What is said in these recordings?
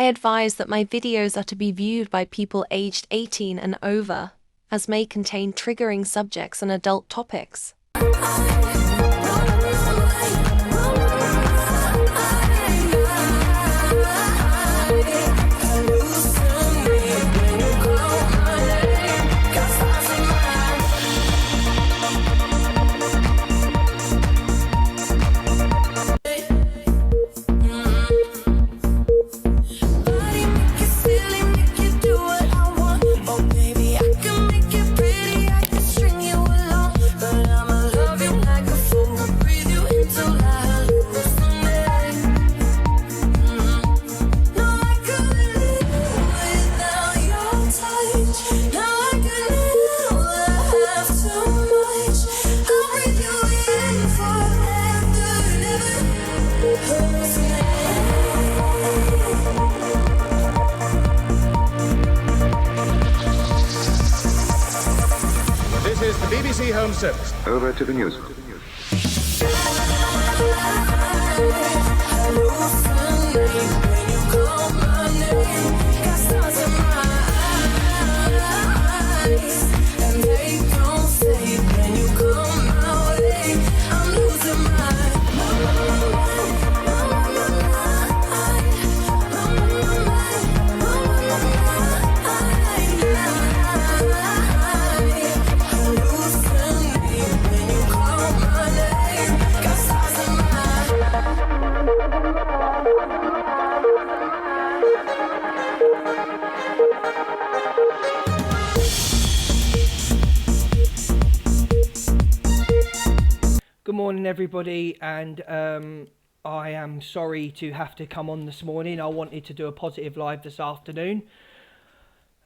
I advise that my videos are to be viewed by people aged 18 and over, as may contain triggering subjects and adult topics. This is the BBC Home Service. Over to the news. Good morning, everybody, and I am sorry to have to come on this morning. I wanted to do a positive live this afternoon,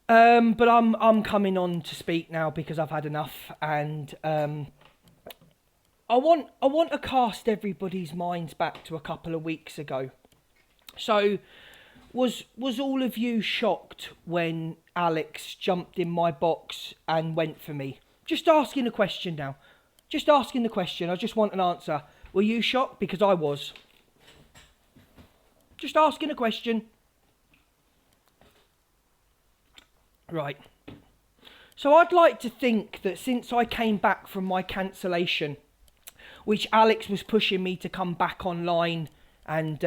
but I'm coming on to speak now because I've had enough, and I want to cast everybody's minds back to a couple of weeks ago. So, was all of you shocked when Alex jumped in my box and went for me? Just asking a question now. Just asking the question. I just want an answer. Were you shocked? Because I was. Just asking a question. Right. So I'd like to think that since I came back from my cancellation, which Alex was pushing me to come back online and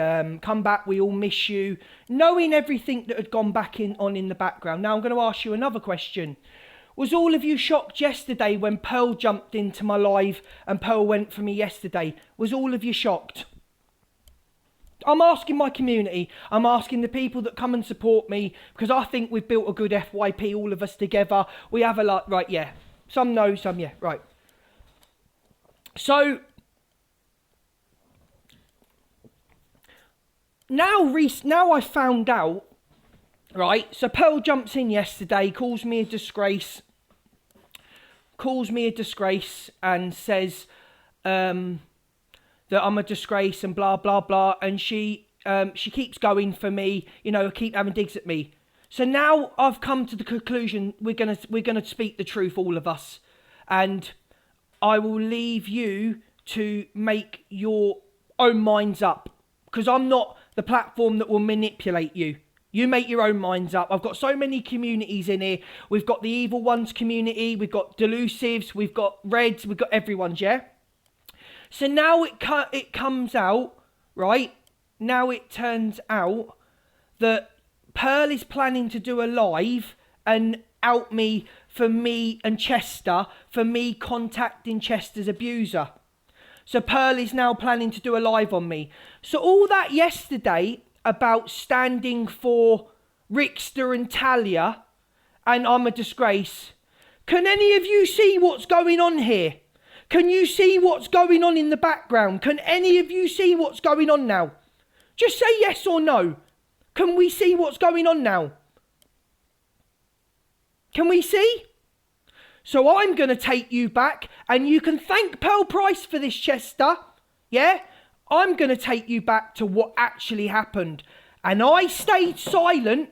come back, we all miss you, knowing everything that had gone back on in the background. Now I'm going to ask you another question. Was all of you shocked yesterday when Pearl jumped into my live and Pearl went for me yesterday? Was all of you shocked? I'm asking my community. I'm asking the people that come and support me, because I think we've built a good FYP, all of us together. We have a lot, right, yeah. Some no, some yeah, right. So, now I found out, right, so Pearl jumps in yesterday, calls me a disgrace and says that I'm a disgrace and blah blah blah, and she keeps going for me, you know, keep having digs at me. So now I've come to the conclusion we're gonna speak the truth, all of us, and I will leave you to make your own minds up, because I'm not the platform that will manipulate you. You make your own minds up. I've got so many communities in here. We've got the Evil Ones community, we've got Delusives, we've got Reds, we've got everyone's, yeah? So now it comes out, right? Now it turns out that Pearl is planning to do a live and out me for me and Chester, for me contacting Chester's abuser. So Pearl is now planning to do a live on me. So all that yesterday about standing for Rickster and Talia and I'm a disgrace. Can any of you see what's going on here? Can you see what's going on in the background? Can any of you see what's going on now? Just say yes or no. Can we see what's going on now? Can we see? So I'm going to take you back, and you can thank Pearl Price for this, Chester. Yeah? I'm going to take you back to what actually happened. And I stayed silent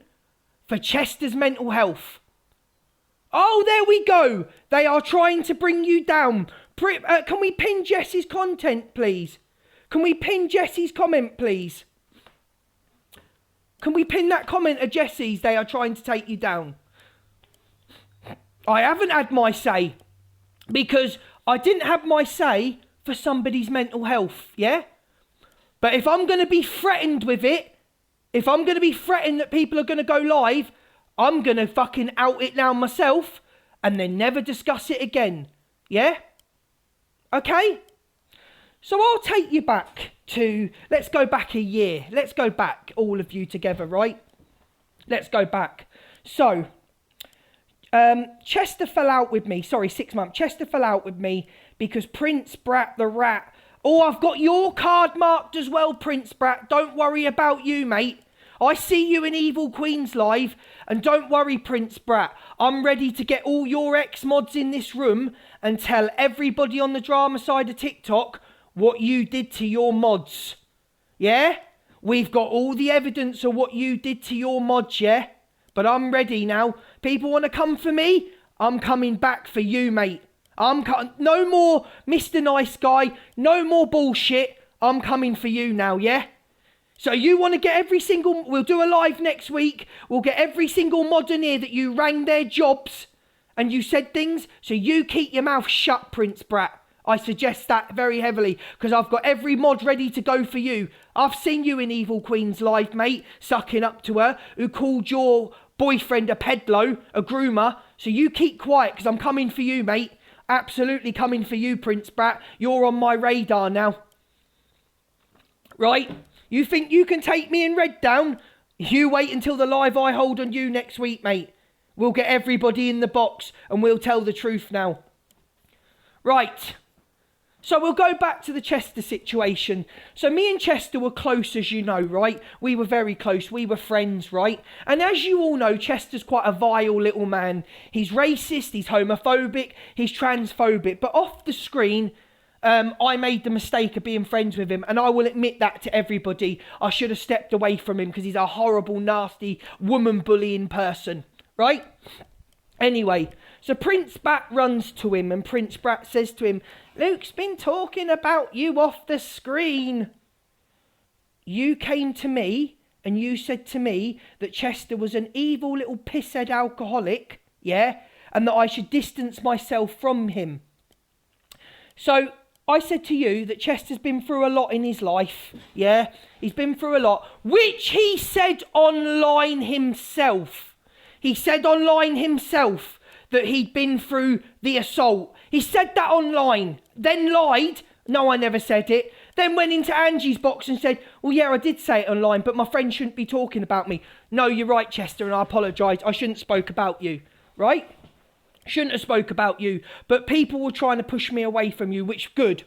for Chester's mental health. Oh, there we go. They are trying to bring you down. Can we pin Jesse's content, please? Can we pin Jesse's comment, please? Can we pin that comment of Jesse's? They are trying to take you down. I haven't had my say because I didn't have my say for somebody's mental health, yeah? But if I'm going to be threatened with it, if I'm going to be threatened that people are going to go live, I'm going to fucking out it now myself and then never discuss it again, yeah? Okay? So I'll take you back to, let's go back a year. Let's go back, all of you together, right? Let's go back. So, Chester fell out with me. Sorry, 6 months. Chester fell out with me because Prince Brat the Rat. Oh, I've got your card marked as well, Prince Brat. Don't worry about you, mate. I see you in Evil Queens live. And don't worry, Prince Brat. I'm ready to get all your ex-mods in this room and tell everybody on the drama side of TikTok what you did to your mods. Yeah? We've got all the evidence of what you did to your mods, yeah? But I'm ready now. People want to come for me? I'm coming back for you, mate. No more Mr. Nice Guy. No more bullshit. I'm coming for you now, yeah? So you want to get every single... We'll do a live next week. We'll get every single mod in here that you rang their jobs and you said things. So you keep your mouth shut, Prince Brat. I suggest that very heavily because I've got every mod ready to go for you. I've seen you in Evil Queen's live, mate, sucking up to her, who called your boyfriend a pedlo, a groomer. So you keep quiet because I'm coming for you, mate. Absolutely coming for you, Prince Brat. You're on my radar now. Right? You think you can take me in red down? You wait until the live I hold on you next week, mate. We'll get everybody in the box and we'll tell the truth now. Right. So we'll go back to the Chester situation. So me and Chester were close, as you know, right? We were very close. We were friends, right? And as you all know, Chester's quite a vile little man. He's racist, he's homophobic, he's transphobic. But off the screen, I made the mistake of being friends with him. And I will admit that to everybody. I should have stepped away from him because he's a horrible, nasty, woman-bullying person, right? Anyway, so Prince Brat runs to him and Prince Brat says to him, Luke's been talking about you off the screen. You came to me and you said to me that Chester was an evil little pisshead alcoholic, yeah? And that I should distance myself from him. So I said to you that Chester's been through a lot in his life, yeah? He's been through a lot, which he said online himself. He said online himself that he'd been through the assault. He said that online, then lied. No, I never said it. Then went into Angie's box and said, well, yeah, I did say it online, but my friend shouldn't be talking about me. No, you're right, Chester, and I apologise. I shouldn't spoke about you, right? Shouldn't have spoke about you. But people were trying to push me away from you, which good.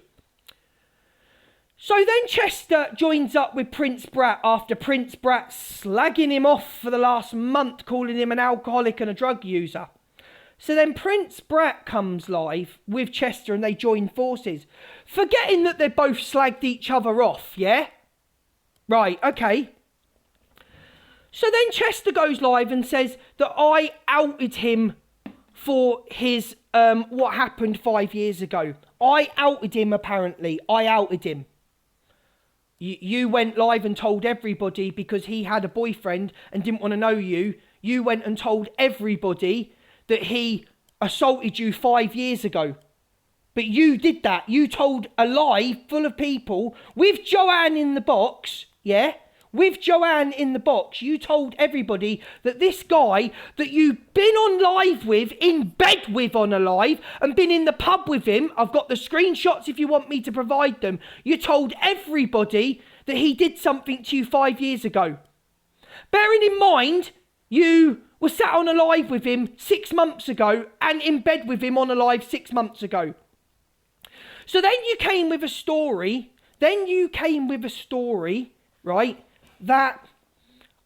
So then Chester joins up with Prince Brat after Prince Brat slagging him off for the last month, calling him an alcoholic and a drug user. So then Prince Brat comes live with Chester and they join forces, forgetting that they both slagged each other off, yeah? Right, okay. So then Chester goes live and says that I outed him for his, what happened 5 years ago. I outed him, apparently. I outed him. You went live and told everybody because he had a boyfriend and didn't want to know you. You went and told everybody that he assaulted you 5 years ago. But you did that. You told a lie full of people with Joanne in the box, yeah? With Joanne in the box, you told everybody that this guy that you've been on live with, in bed with on a live, and been in the pub with him, I've got the screenshots if you want me to provide them, you told everybody that he did something to you 5 years ago. Bearing in mind, you were sat on a live with him 6 months ago and in bed with him on a live 6 months ago. So then you came with a story, right, that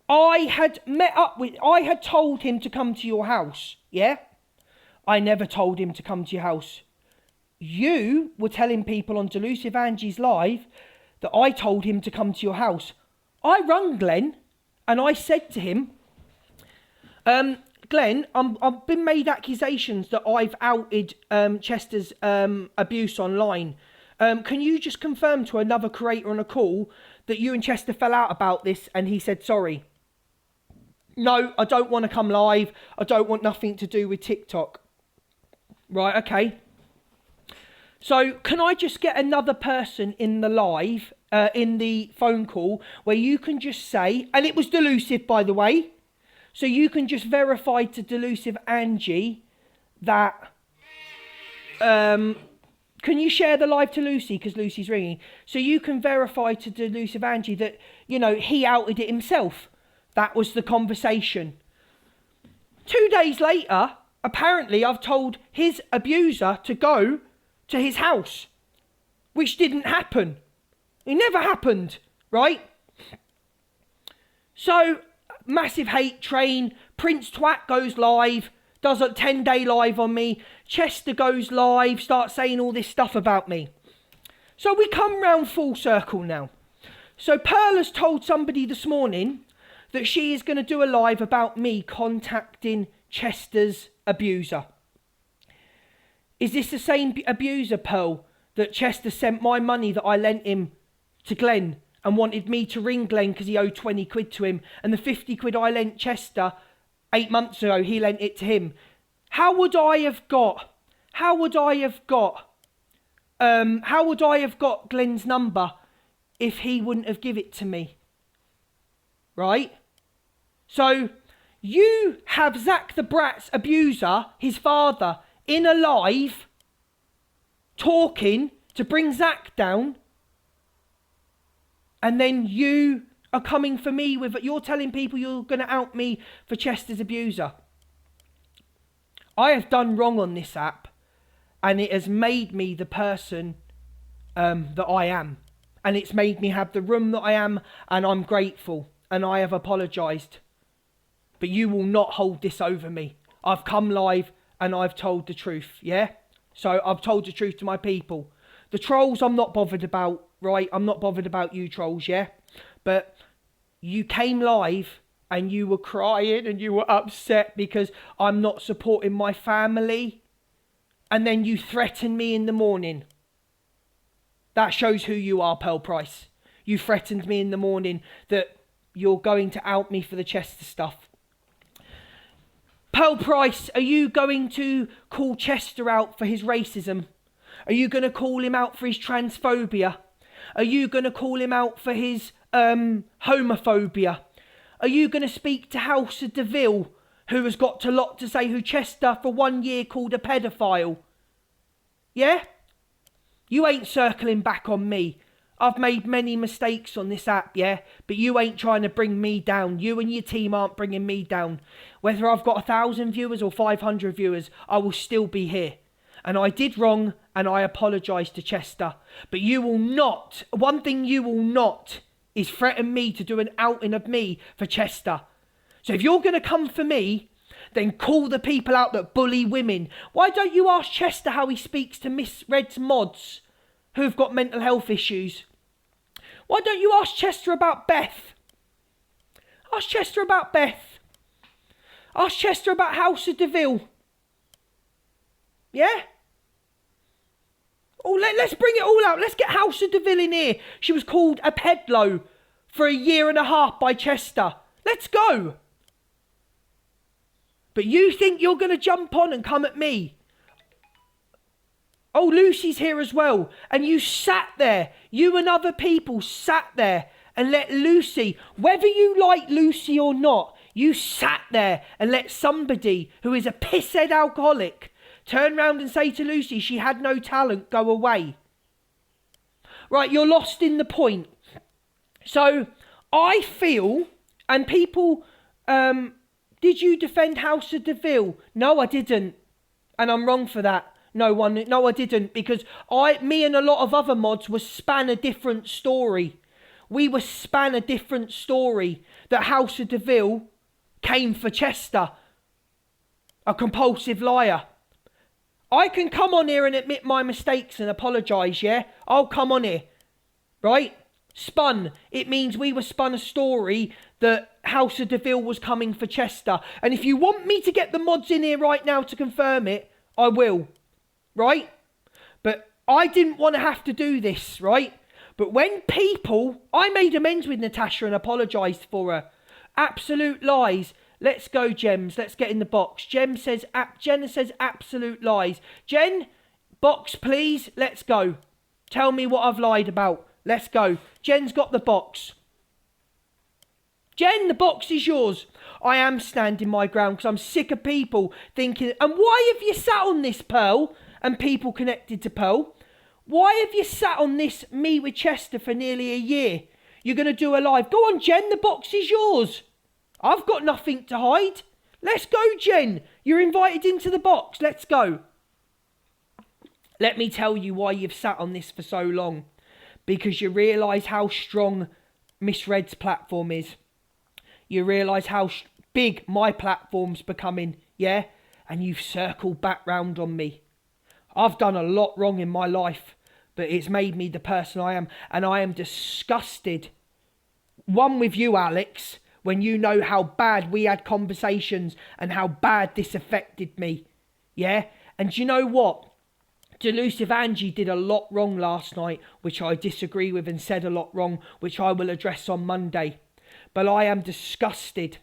I had told him to come to your house, yeah? I never told him to come to your house. You were telling people on Delusive Angie's live that I told him to come to your house. I rung Glenn and I said to him, Glenn, I've been made accusations that I've outed Chester's abuse online. Can you just confirm to another creator on a call that you and Chester fell out about this and he said sorry? No, I don't want to come live. I don't want nothing to do with TikTok. Right, okay. So can I just get another person in the live, in the phone call, where you can just say, and it was Delusive, by the way, so you can just verify to Delusive Angie that, can you share the live to Lucy, because Lucy's ringing, so you can verify to Delusive Angie that, you know, he outed it himself. That was the conversation. 2 days later, apparently I've told his abuser to go to his house, which didn't happen. It never happened, right? So, massive hate train. Prince Twat goes live, does a 10-day live on me. Chester goes live, starts saying all this stuff about me. So we come round full circle now. So Pearl has told somebody this morning that she is going to do a live about me contacting Chester's abuser. Is this the same abuser, Pearl, that Chester sent my money that I lent him to Glenn and wanted me to ring Glenn because he owed 20 quid to him, and the 50 quid I lent Chester 8 months ago, he lent it to him? How would I have got Glenn's number if he wouldn't have give it to me? Right? So you have Zach the Brat's abuser, his father, in a live, talking to bring Zach down, and then you are coming for me with, you're telling people you're going to out me for Chester's abuser. I have done wrong on this app, and it has made me the person that I am, and it's made me have the room that I am, and I'm grateful, and I have apologised. But you will not hold this over me. I've come live and I've told the truth, yeah? So I've told the truth to my people. The trolls I'm not bothered about, right? I'm not bothered about you trolls, yeah? But you came live and you were crying and you were upset because I'm not supporting my family. And then you threatened me in the morning. That shows who you are, Pearl Price. You threatened me in the morning that you're going to out me for the Chester stuff. Pearl Price, are you going to call Chester out for his racism? Are you going to call him out for his transphobia? Are you going to call him out for his homophobia? Are you going to speak to House of DeVille, who has got a lot to say, who Chester for 1 year called a pedophile? Yeah? You ain't circling back on me. I've made many mistakes on this app, yeah? But you ain't trying to bring me down. You and your team aren't bringing me down. Whether I've got 1,000 viewers or 500 viewers, I will still be here. And I did wrong, and I apologise to Chester. But you will not, one thing you will not, is threaten me to do an outing of me for Chester. So if you're going to come for me, then call the people out that bully women. Why don't you ask Chester how he speaks to Miss Red's mods who've got mental health issues? Why don't you ask Chester about Beth? Ask Chester about Beth. Ask Chester about House of DeVille. Yeah? Oh, let's bring it all out. Let's get House of DeVille in here. She was called a pedlo for 1.5 years by Chester. Let's go. But you think you're going to jump on and come at me? Oh, Lucy's here as well. And you sat there. You and other people sat there and let Lucy, whether you like Lucy or not, you sat there and let somebody who is a pisshead alcoholic turn round and say to Lucy she had no talent, go away. Right, you're lost in the point. So I feel, and people, did you defend House of DeVille? No, I didn't. And I'm wrong for that. No, I didn't, because me and a lot of other mods were span a different story. We were span a different story that House of DeVille came for Chester, a compulsive liar. I can come on here and admit my mistakes and apologise, yeah? I'll come on here, right? Spun. It means we were spun a story that House of DeVille was coming for Chester. And if you want me to get the mods in here right now to confirm it, I will. Right? But I didn't want to have to do this, right? But when people, I made amends with Natasha and apologised for her. Absolute lies. Let's go, Gems. Let's get in the box. Jenna says absolute lies. Jen, box, please. Let's go. Tell me what I've lied about. Let's go. Jen's got the box. Jen, the box is yours. I am standing my ground because I'm sick of people thinking, and why have you sat on this, Pearl, and people connected to Pearl? Why have you sat on this, me with Chester, for nearly a year? You're going to do a live. Go on, Jen, the box is yours. I've got nothing to hide. Let's go, Jen. You're invited into the box. Let's go. Let me tell you why you've sat on this for so long. Because you realise how strong Miss Red's platform is. You realise how big my platform's becoming, yeah? And you've circled back round on me. I've done a lot wrong in my life, but it's made me the person I am. And I am disgusted. One with you, Alex, when you know how bad we had conversations and how bad this affected me. Yeah? And you know what? Delusive Angie did a lot wrong last night, which I disagree with, and said a lot wrong, which I will address on Monday. But I am disgusted.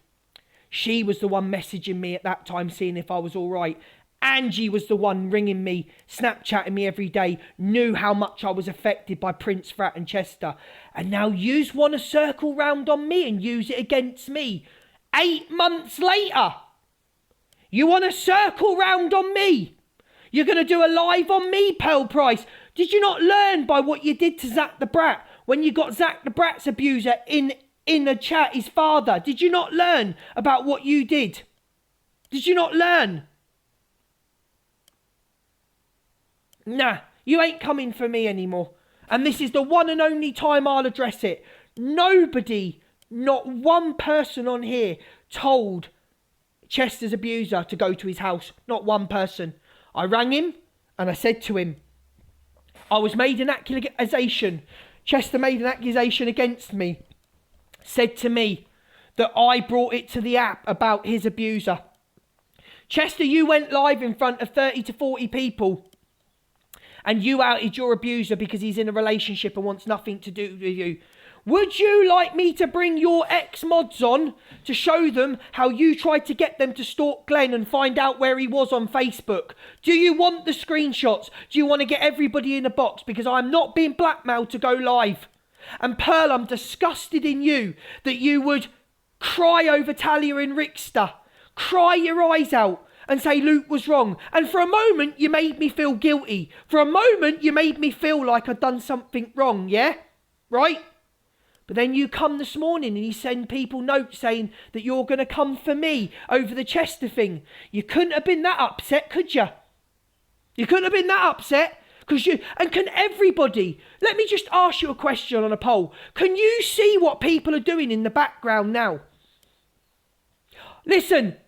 She was the one messaging me at that time, seeing if I was all right. Angie was the one ringing me, Snapchatting me every day, knew how much I was affected by Prince, Frat and Chester. And now yous want to circle round on me and use it against me. 8 months later, you want to circle round on me. You're going to do a live on me, Pearl Price. Did you not learn by what you did to Zach the Brat when you got Zach the Brat's abuser in the chat, his father? Did you not learn about what you did? Did you not learn? Nah, you ain't coming for me anymore. And this is the one and only time I'll address it. Nobody, not one person on here told Chester's abuser to go to his house. Not one person. I rang him and I said to him, I was made an accusation. Chester made an accusation against me. Said to me that I brought it to the app about his abuser. Chester, you went live in front of 30 to 40 people. And you outed your abuser because he's in a relationship and wants nothing to do with you. Would you like me to bring your ex-mods on to show them how you tried to get them to stalk Glenn and find out where he was on Facebook? Do you want the screenshots? Do you want to get everybody in a box? Because I'm not being blackmailed to go live. And Pearl, I'm disgusted in you that you would cry over Talia and Rickster. Cry your eyes out. And say Luke was wrong. And for a moment, you made me feel guilty. For a moment, you made me feel like I'd done something wrong, yeah? Right? But then you come this morning and you send people notes saying that you're going to come for me over the Chester thing. You couldn't have been that upset, could you? You couldn't have been that upset. And can everybody, let me just ask you a question on a poll. Can you see what people are doing in the background now? Listen.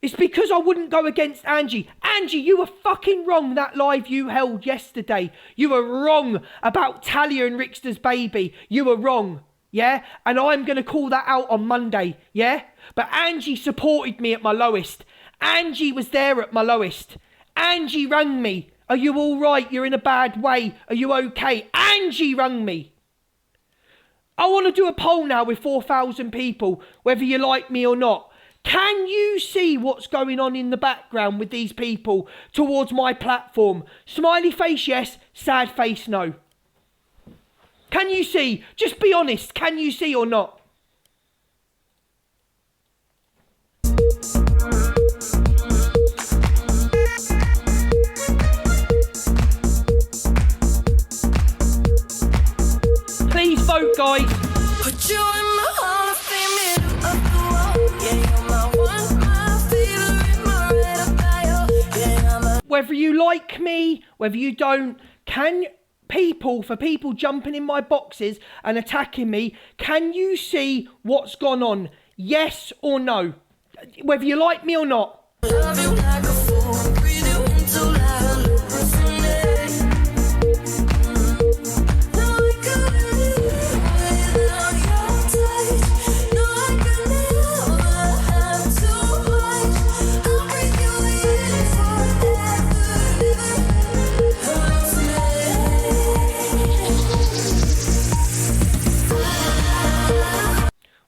It's because I wouldn't go against Angie. Angie, you were fucking wrong that live you held yesterday. You were wrong about Talia and Rickster's baby. You were wrong, yeah? And I'm going to call that out on Monday, yeah? But Angie supported me at my lowest. Angie was there at my lowest. Angie rang me. Are you all right? You're in a bad way. Are you okay? Angie rang me. I want to do a poll now with 4,000 people, whether you like me or not. Can you see what's going on in the background with these people towards my platform? Smiley face, yes. Sad face, no. Can you see? Just be honest. Can you see or not? Please vote, guys. Put you in my Hall of Fame, of the wall. Yeah, you're my one, my favorite, my red of fire. Yeah, I'm a... Whether you like me, whether you don't, for people jumping in my boxes and attacking me, can you see what's gone on? Yes or no? Whether you like me or not. Love you like a fool, breathe you into like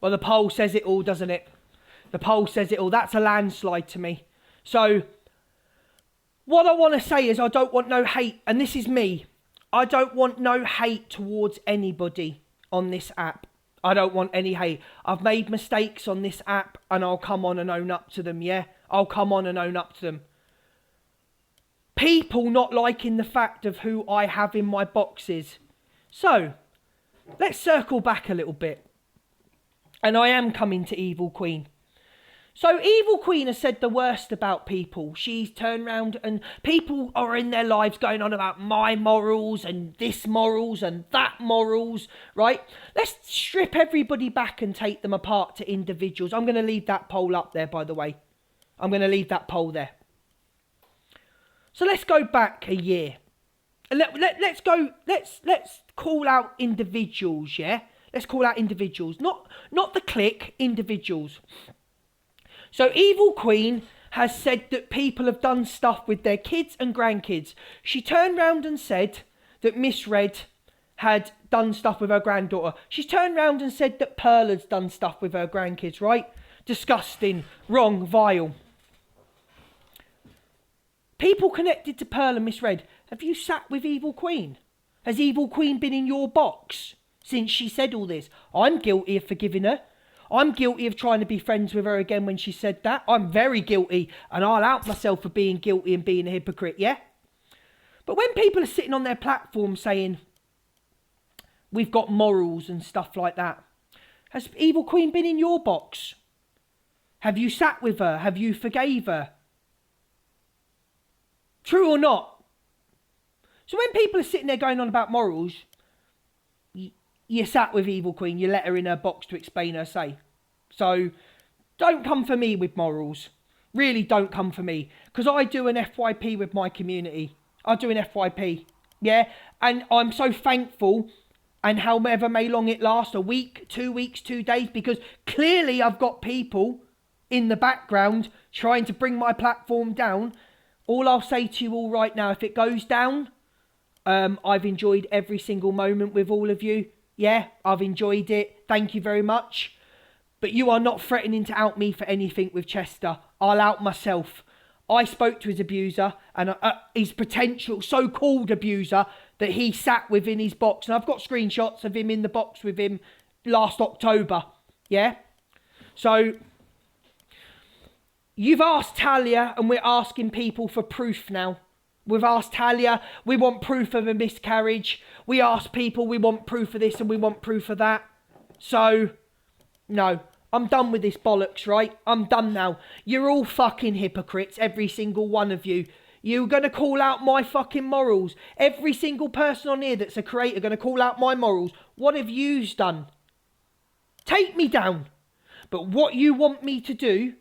well, the poll says it all, doesn't it? The poll says it all. That's a landslide to me. So, what I want to say is I don't want no hate. And this is me. I don't want no hate towards anybody on this app. I don't want any hate. I've made mistakes on this app and I'll come on and own up to them, yeah? I'll come on and own up to them. People not liking the fact of who I have in my boxes. So, let's circle back a little bit. And I am coming to Evil Queen. So Evil Queen has said the worst about people. She's turned round and people are in their lives going on about my morals and this morals and that morals, right? Let's strip everybody back and take them apart to individuals. I'm going to leave that poll up there, by the way. I'm going to leave that poll there. So let's go back a year. And let's call out individuals, yeah? Let's call out individuals. Not the clique, individuals. So Evil Queen has said that people have done stuff with their kids and grandkids. She turned round and said that Miss Red had done stuff with her granddaughter. She's turned round and said that Pearl has done stuff with her grandkids, right? Disgusting, wrong, vile. People connected to Pearl and Miss Red, have you sat with Evil Queen? Has Evil Queen been in your box since she said all this? I'm guilty of forgiving her. I'm guilty of trying to be friends with her again when she said that. I'm very guilty and I'll out myself for being guilty and being a hypocrite, yeah? But when people are sitting on their platform saying, we've got morals and stuff like that, has Evil Queen been in your box? Have you sat with her? Have you forgave her? True or not? So when people are sitting there going on about morals, you sat with Evil Queen, you let her in her box to explain her say. So, don't come for me with morals. Really don't come for me. Because I do an FYP with my community. I do an FYP. Yeah? And I'm so thankful, and however may long it last, a week, 2 weeks, 2 days, because clearly I've got people in the background trying to bring my platform down. All I'll say to you all right now, if it goes down, I've enjoyed every single moment with all of you. Yeah, I've enjoyed it. Thank you very much. But you are not threatening to out me for anything with Chester. I'll out myself. I spoke to his abuser and his potential so-called abuser that he sat within his box. And I've got screenshots of him in the box with him last October. Yeah? So, you've asked Talia and we're asking people for proof now. We've asked Talia, we want proof of a miscarriage. We asked people, we want proof of this and we want proof of that. So, no, I'm done with this bollocks, right? I'm done now. You're all fucking hypocrites, every single one of you. You're going to call out my fucking morals. Every single person on here that's a creator going to call out my morals. What have yous done? Take me down. But what you want me to do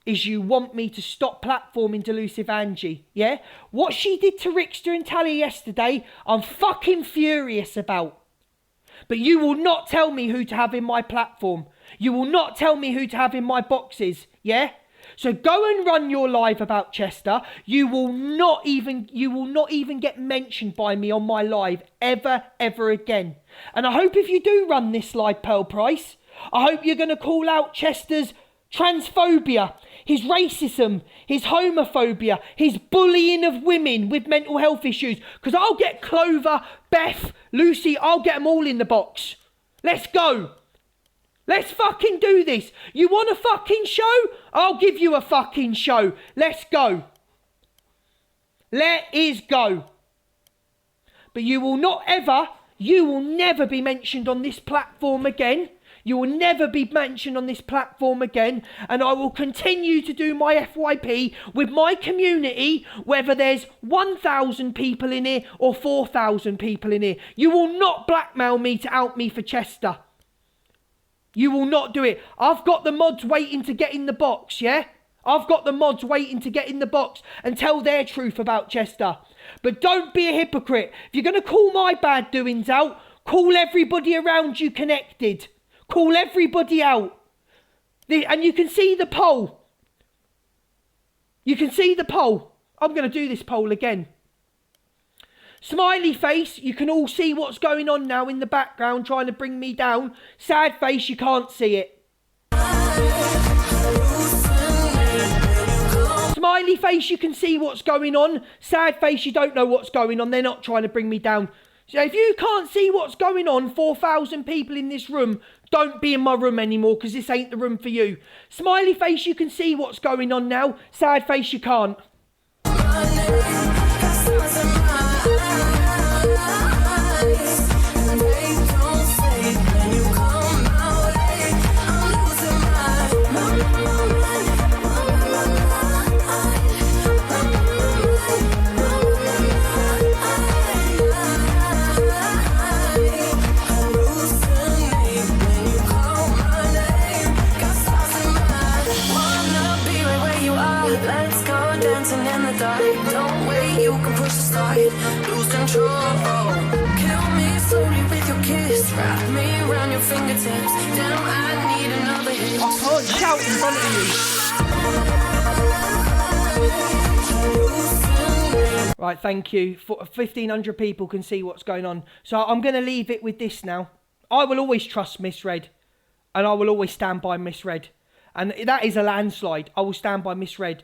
is you want me to stop platforming Delusive Angie, yeah? What she did to Rickster and Talia yesterday, I'm fucking furious about. But you will not tell me who to have in my platform. You will not tell me who to have in my boxes, yeah? So go and run your live about Chester. You will not even get mentioned by me on my live ever again. And I hope if you do run this live, Pearl Price, I hope you're going to call out Chester's transphobia, his racism, his homophobia, his bullying of women with mental health issues. Because I'll get Clover, Beth, Lucy, I'll get them all in the box. Let's go. Let's fucking do this. You want a fucking show? I'll give you a fucking show. Let's go. Let us go. But you will never be mentioned on this platform again. You will never be mentioned on this platform again, and I will continue to do my FYP with my community, whether there's 1,000 people in here or 4,000 people in here. You will not blackmail me to out me for Chester. You will not do it. I've got the mods waiting to get in the box, yeah? I've got the mods waiting to get in the box and tell their truth about Chester. But don't be a hypocrite. If you're going to call my bad doings out, call everybody around you connected. Call everybody out. And you can see the poll. You can see the poll. I'm going to do this poll again. Smiley face, you can all see what's going on now in the background trying to bring me down. Sad face, you can't see it. Smiley face, you can see what's going on. Sad face, you don't know what's going on. They're not trying to bring me down. So if you can't see what's going on, 4,000 people in this room, don't be in my room anymore, because this ain't the room for you. Smiley face, you can see what's going on now. Sad face, you can't. Let's go dancing in the dark. Don't wait, you can push the start. Lose control. Kill me slowly with your kiss. Wrap me around your fingertips. Damn, I need another hit. I can't shout in front of you. Right, thank you. 1,500 people can see what's going on. So I'm going to leave it with this now. I will always trust Misread. And I will always stand by Misread. And that is a landslide. I will stand by Misread.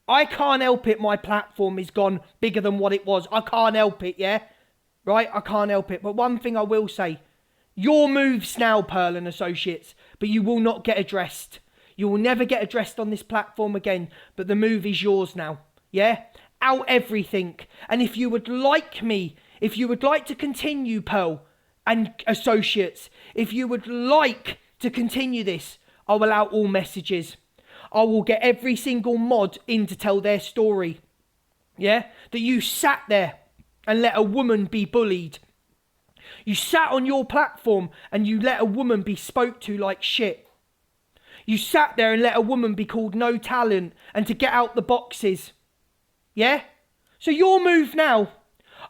I can't help it. My platform is gone bigger than what it was. I can't help it, yeah? Right? I can't help it. But one thing I will say. Your moves now, Pearl and Associates. But you will not get addressed. You will never get addressed on this platform again. But the move is yours now. Yeah? Out everything. And if you would like me, if you would like to continue, Pearl and Associates, if you would like to continue this, I will out all messages. I will get every single mod in to tell their story. Yeah? That you sat there and let a woman be bullied. You sat on your platform and you let a woman be spoke to like shit. You sat there and let a woman be called no talent and to get out the boxes. Yeah? So your move now.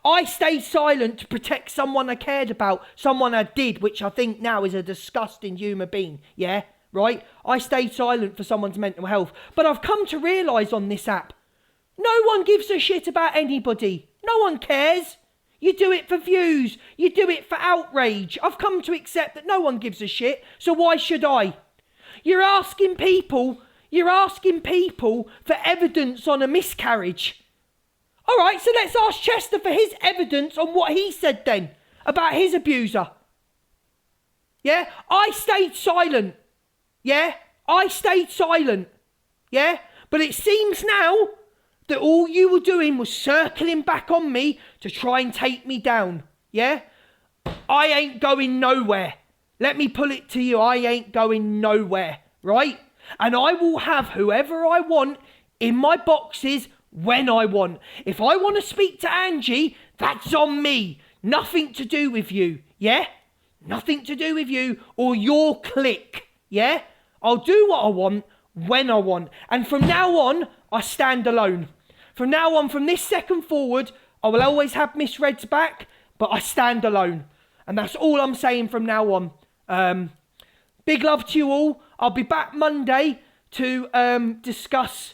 I stayed silent to protect someone I cared about. Someone I did, which I think now is a disgusting human being. Yeah? Right? I stayed silent for someone's mental health. But I've come to realise on this app, no one gives a shit about anybody. No one cares. You do it for views. You do it for outrage. I've come to accept that no one gives a shit, so why should I? You're asking people for evidence on a miscarriage. All right, so let's ask Chester for his evidence on what he said then about his abuser. Yeah? I stayed silent. Yeah? I stayed silent. Yeah? But it seems now that all you were doing was circling back on me to try and take me down. Yeah? I ain't going nowhere. Let me pull it to you. I ain't going nowhere. Right? And I will have whoever I want in my boxes when I want. If I want to speak to Angie, that's on me. Nothing to do with you. Yeah? Nothing to do with you or your clique. Yeah? I'll do what I want when I want. And from now on, I stand alone. From now on, from this second forward, I will always have Misread's back, but I stand alone. And that's all I'm saying from now on. Big love to you all. I'll be back Monday to discuss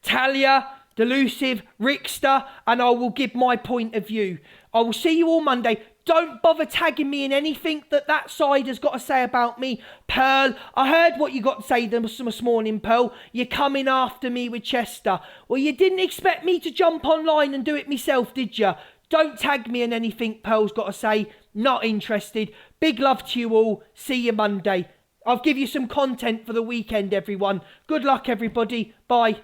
Talia, Delusive, Rickster, and I will give my point of view. I will see you all Monday. Don't bother tagging me in anything that side has got to say about me. Pearl, I heard what you got to say this morning, Pearl. You're coming after me with Chester. Well, you didn't expect me to jump online and do it myself, did you? Don't tag me in anything Pearl's got to say. Not interested. Big love to you all. See you Monday. I'll give you some content for the weekend, everyone. Good luck, everybody. Bye.